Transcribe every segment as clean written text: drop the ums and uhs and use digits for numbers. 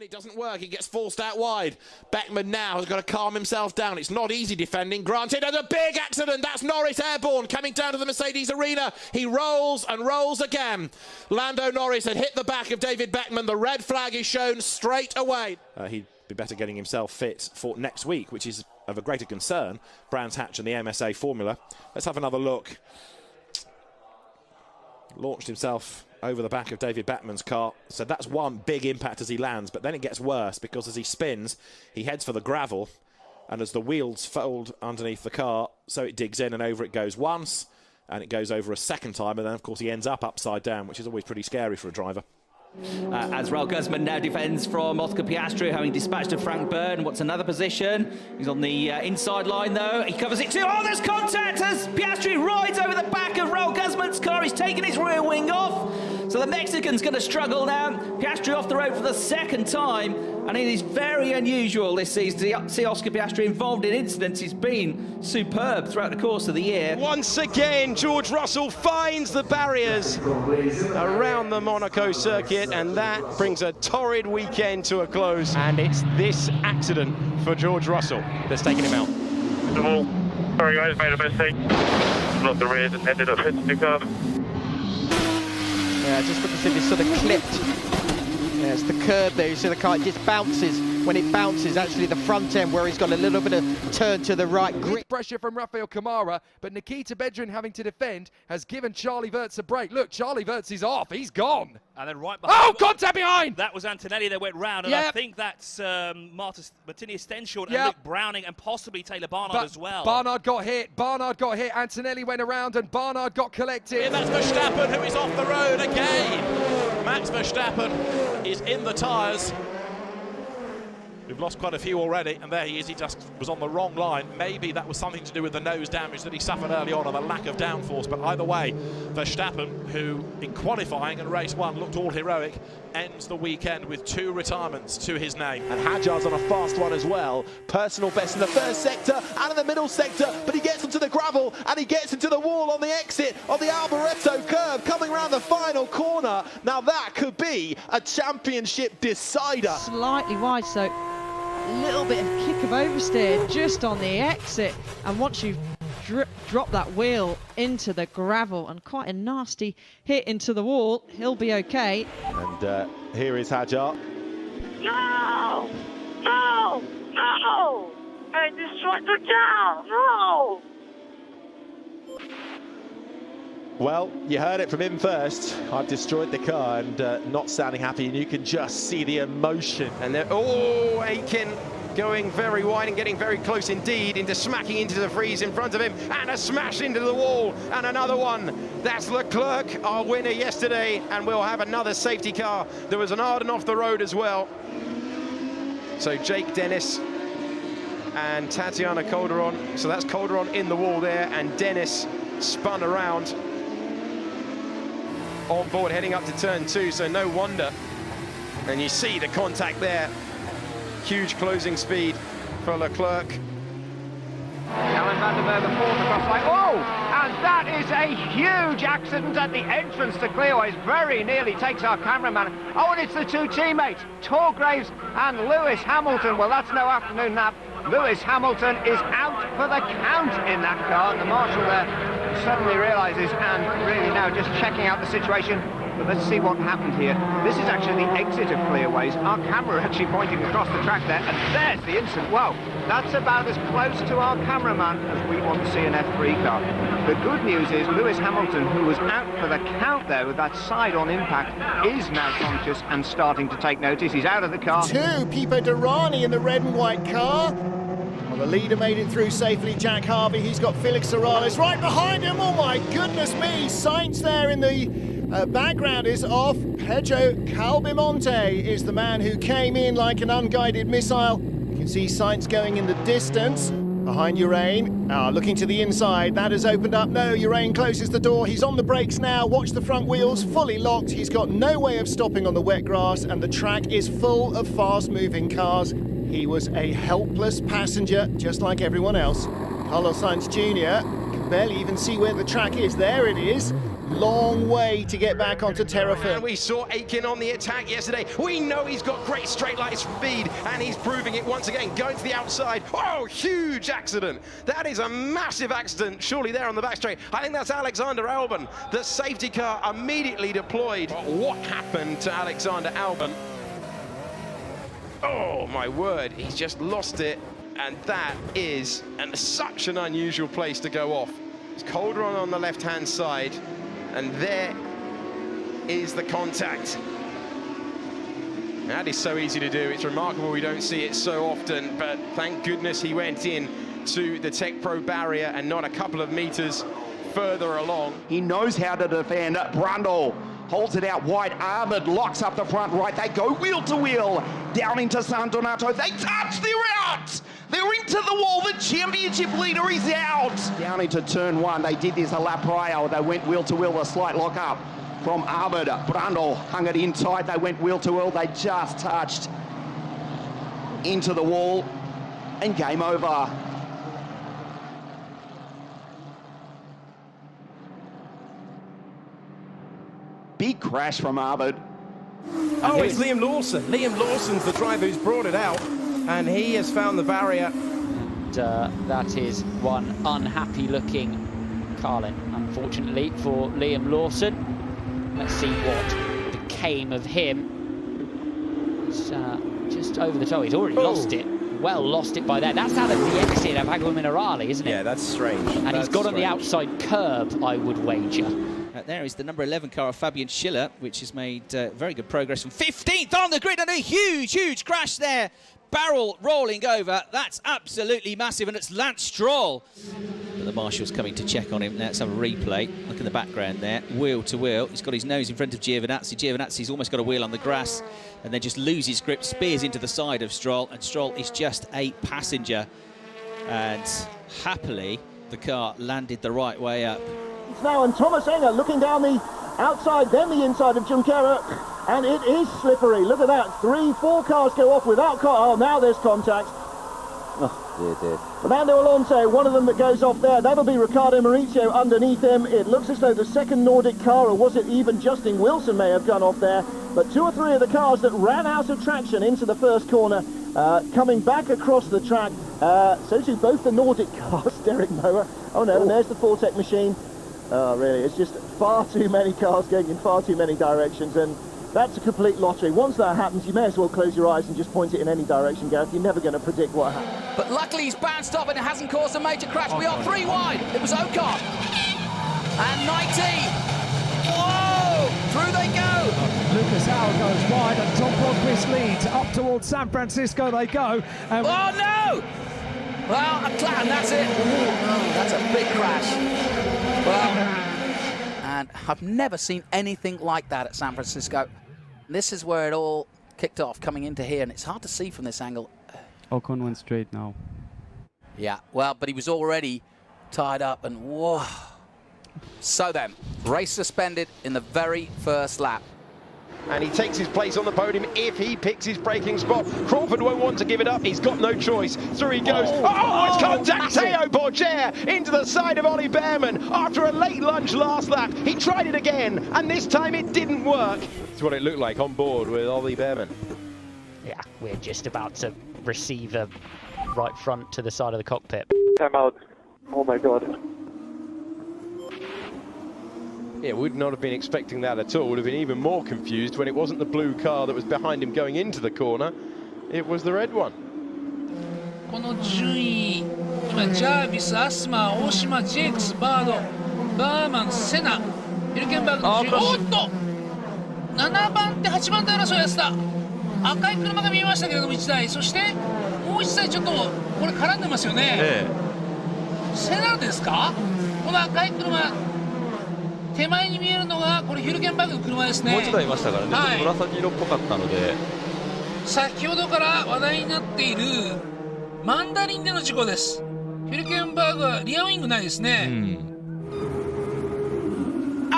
It doesn't work, he gets forced out wide. Beckman now has got to calm himself down. It's not easy defending, granted, and a big accident. That's Norris airborne coming down to the Mercedes arena. He rolls and rolls again. Lando Norris had hit the back of David Beckman. The red flag is shown straight away. He'd be better getting himself fit for next week, which is of a greater concern. Brands Hatch and the MSA formula. Let's have another look. Launched himself over the back of David Beckman's car. So that's one big impact as he lands, but then it gets worse because as he spins, he heads for the gravel, and as the wheels fold underneath the car, so it digs in and over it goes once, and it goes over a second time, and then of course he ends up upside down, which is always pretty scary for a driver. As Raul Guzman now defends from Oscar Piastri, having dispatched of Frank Byrne. What's another position? He's on the inside line though. He covers it too. Oh, there's contact as Piastri rides over the back of Raul Guzman's car. He's taken his rear wing off. So the Mexican's going to struggle now. Piastri off the road for the second time. And it is very unusual this season to see Oscar Piastri involved in incidents. He's been superb throughout the course of the year. Once again, George Russell finds the barriers around the Monaco circuit, and that brings a torrid weekend to a close. And it's this accident for George Russell that's taken him out. Sorry guys, made a mistake. Not the rear and ended up hitting the curb. Yeah, just looks as if it's sort of clipped. Yeah, it's the curb there, you see the car, it just bounces. When it bounces, actually the front end where he's got a little bit of turn to the right. Great pressure from Rafael Kamara, but Nikita Bedrin having to defend has given Charlie Wirtz a break. Look, Charlie Wirtz is off, he's gone. And then right behind. Oh, contact behind! That was Antonelli that went round, and I think that's Martini Stenshort and Luke Browning and possibly Taylor Barnard as well. Barnard got hit, Antonelli went around and Barnard got collected. Yeah, that's Verstappen who is off the road again. Max Verstappen is in the tyres. We've lost quite a few already, and there he is. He just was on the wrong line. Maybe that was something to do with the nose damage that he suffered early on and the lack of downforce. But either way, Verstappen, who in qualifying and race one looked all heroic, ends the weekend with 2 retirements to his name. And Hadjar's on a fast one as well. Personal best in the first sector and in the middle sector, but he gets into the gravel and he gets into the wall on the exit of the Alboreto curve, coming around the final corner. Now that could be a championship decider. Slightly wide, so a little bit of kick of oversteer just on the exit, and once you drop that wheel into the gravel and quite a nasty hit into the wall, he'll be okay. And here is Hadjar. No! No! No! I destroyed the car! No! Well, you heard it from him first. I've destroyed the car, and not sounding happy, and you can just see the emotion. And then, oh, Aiken going very wide and getting very close indeed into smacking into the freeze in front of him, and a smash into the wall, and another one. That's Leclerc, our winner yesterday, and we'll have another safety car. There was an Arden off the road as well. So Jake Dennis and Tatiana Calderon. So that's Calderon in the wall there, and Dennis spun around on board heading up to turn 2, so no wonder. And you see the contact there. Huge closing speed for Leclerc. Alan van der Merwe falls across like, oh! And that is a huge accident at the entrance to clearways. Very nearly takes our cameraman. Oh, and it's the 2 teammates, Torgraves and Lewis Hamilton. Well, that's no afternoon nap. Lewis Hamilton is out for the count in that car. And the marshal there suddenly realises, and really now just checking out the situation. But let's see what happened here. This is actually the exit of clearways. Our camera actually pointing across the track there, and there's the incident. Wow, that's about as close to our cameraman as we want to see an F3 car. The good news is Lewis Hamilton, who was out for the count there with that side-on impact, is now conscious and starting to take notice. He's out of the car. 2, Pipo Derani in the red and white car. Well, the leader made it through safely, Jack Harvey. He's got Felix Morales right behind him. Oh my goodness me, Sainz there in the background is off. Pedro Calbimonte is the man who came in like an unguided missile. You can see Sainz going in the distance behind Urain. Looking to the inside, that has opened up. No, Urain closes the door. He's on the brakes now. Watch the front wheels, fully locked. He's got no way of stopping on the wet grass, and the track is full of fast-moving cars. He was a helpless passenger, just like everyone else. Carlos Sainz Jr. can barely even see where the track is. There it is. Long way to get back onto terra firma. And we saw Aiken on the attack yesterday. We know he's got great straight line speed, and he's proving it once again, going to the outside. Oh, huge accident. That is a massive accident, surely there on the back straight. I think that's Alexander Albon. The safety car immediately deployed. What happened to Alexander Albon? Oh, my word, he's just lost it. And that is such an unusual place to go off. It's Calderon on the left-hand side, and there is the contact. That is so easy to do. It's remarkable we don't see it so often, but thank goodness he went in to the Tech Pro barrier and not a couple of meters further along. He knows how to defend. Brundle holds it out wide. Arvid locks up the front right. They go wheel to wheel down into San Donato. They touch. They're out. They're into the wall. The championship leader is out. Down into turn one. They did this a lap prior. They went wheel to wheel. A slight lock up from Arvid. Brundle hung it in tight. They went wheel to wheel. They just touched into the wall, and game over. Big crash from Arvid. Oh, it's Liam Lawson. Liam Lawson's the driver who's brought it out, and he has found the barrier. And that is one unhappy-looking Carlin, unfortunately, for Liam Lawson. Let's see what became of him. It's, just over the top. He's already lost it. Well, lost it by there. That's out of the exit of Agua Minerale, isn't it? Yeah, that's strange. And he's got on the outside curb, I would wager. There is the number 11 car of Fabian Schiller, which has made very good progress from 15th on the grid, and a huge crash there. Barrel rolling over. That's absolutely massive, and it's Lance Stroll. But the marshal's coming to check on him. Let's have a replay. Look in the background there. Wheel to wheel. He's got his nose in front of Giovinazzi. Giovinazzi's almost got a wheel on the grass, and then just loses grip, spears into the side of Stroll, and Stroll is just a passenger. And happily, the car landed the right way up. Now, and Thomas Enger looking down the outside, then the inside of Junqueira, and it is slippery. Look at that. 3-4 cars go off without oh, now there's contact. Oh, dear. Fernando Alonso, one of them that goes off there. That'll be Riccardo Mauricio underneath him. It looks as though the second Nordic car, or was it even Justin Wilson, may have gone off there. But 2 or 3 of the cars that ran out of traction into the first corner, coming back across the track. So do both the Nordic cars, Derek Mower. Oh no, and there's the Fortec machine. Oh, really, it's just far too many cars going in far too many directions, and that's a complete lottery. Once that happens, you may as well close your eyes and just point it in any direction, Gareth. You're never going to predict what happens. But luckily he's bounced off and it hasn't caused a major crash. We are 3 wide. It was Ocon. And 19. Whoa! Through they go. Lucas Howard goes wide and Tom Blomqvist leads. Up towards San Francisco they go. Oh, no! Well, and that's it. Oh, that's a big crash. Well, and I've never seen anything like that at San Francisco. This is where it all kicked off, coming into here, and it's hard to see from this angle. Ocon went straight now. Yeah, well, but he was already tied up, and whoa. So then, race suspended in the very first lap. And he takes his place on the podium if he picks his braking spot. Crawford won't want to give it up. He's got no choice. Through he goes. Oh, it's contact. Teo Borger into the side of Ollie Bearman after a late lunge last lap. He tried it again, and this time it didn't work. That's what it looked like on board with Ollie Bearman. Yeah, we're just about to receive a right front to the side of the cockpit. Time out. Oh my God. Yeah, would not have been expecting that at all. Would have been even more confused when it wasn't the blue car that was behind him going into the corner. It was the red one. この順位、今ジャービス、アスマ、大島、ジェイクス、バード、バーマン、セナ、ヒルケンバーグの順位。おっと！7番手、8番手争いやつだ。赤い車が見えましたけれども1台、そしてもう1台ちょっとこれ絡んでますよね。セナですか？この赤い車。手前に見えるのがこれヒルケンバーグの車ですね。もう一台いましたからね、はい、紫色っぽかったので。先ほどから話題になっているマンダリンでの事故です。ヒルケンバーグはリアウィングないですね。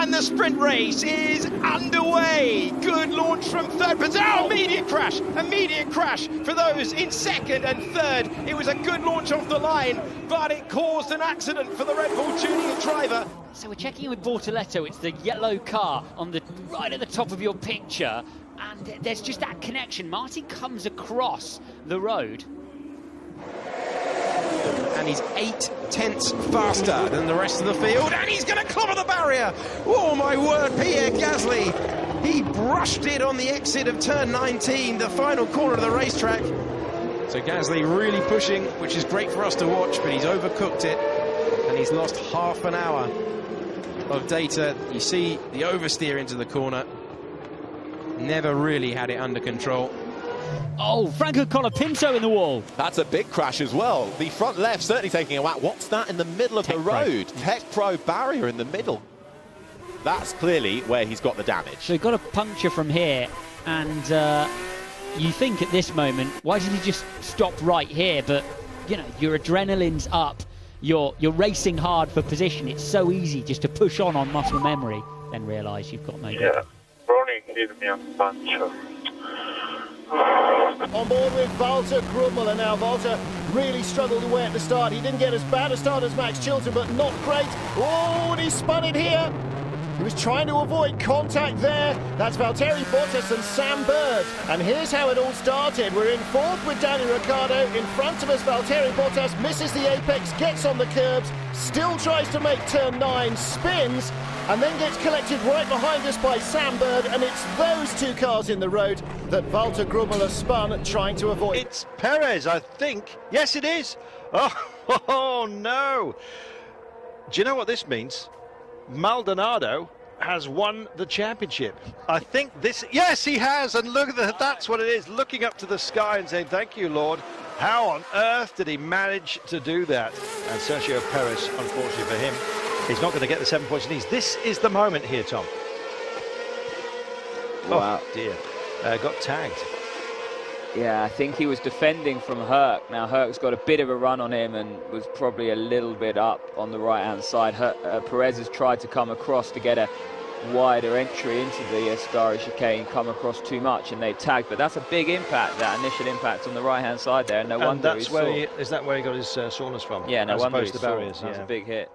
And the sprint race is underway. Good launch from third position. Oh, immediate crash for those in second and third. It was a good launch off the line, but it caused an accident for the Red Bull junior driver. So we're checking with Bortoleto. It's the yellow car on the right at the top of your picture, and there's just that connection. Martin comes across the road. And he's 8/10 faster than the rest of the field, and he's going to clobber the barrier. Oh my word, Pierre Gasly. He brushed it on the exit of turn 19, the final corner of the racetrack. So Gasly really pushing, which is great for us to watch, but he's overcooked it, and he's lost half an hour of data. You see the oversteer into the corner. Never really had it under control. Oh, Franco Colapinto in the wall. That's a big crash as well. The front left certainly taking a whack. What's that in the middle of the road? Tech Pro barrier in the middle. That's clearly where he's got the damage. So he got a puncture from here, and you think at this moment, why did he just stop right here? But, you know, your adrenaline's up. You're racing hard for position. It's so easy just to push on muscle memory, then realise you've got no good. Ronnie gave me a puncture. On board with Valtteri Bottas, and now Valtteri really struggled away at the start. He didn't get as bad a start as Max Chilton, but not great. Oh, and he spun it here. He was trying to avoid contact there. That's Valtteri Bottas and Sam Bird. And here's how it all started. We're in fourth with Danny Ricciardo. In front of us, Valtteri Bottas misses the apex, gets on the curbs, still tries to make turn 9, spins, and then gets collected right behind us by Sam Bird. And it's those two cars in the road that Valtteri Bottas spun, trying to avoid. It's Perez, I think. Yes, it is. Oh no. Do you know what this means? Maldonado has won the championship. I think this, yes, he has, and look at that, that's what it is, looking up to the sky and saying, thank you, Lord. How on earth did he manage to do that? And Sergio Perez, unfortunately for him, is not going to get the 7 points he needs. This is the moment here, Tom. Wow. Oh, dear. Got tagged. Yeah, I think he was defending from Herc. Now, Herc's got a bit of a run on him and was probably a little bit up on the right-hand side. Perez has tried to come across to get a wider entry into the Ascari chicane, come across too much, and they tagged. But that's a big impact, that initial impact on the right-hand side there. And no wonder that's where is that where he got his soreness from? Yeah, no wonder he the saw. barriers. That's a big hit.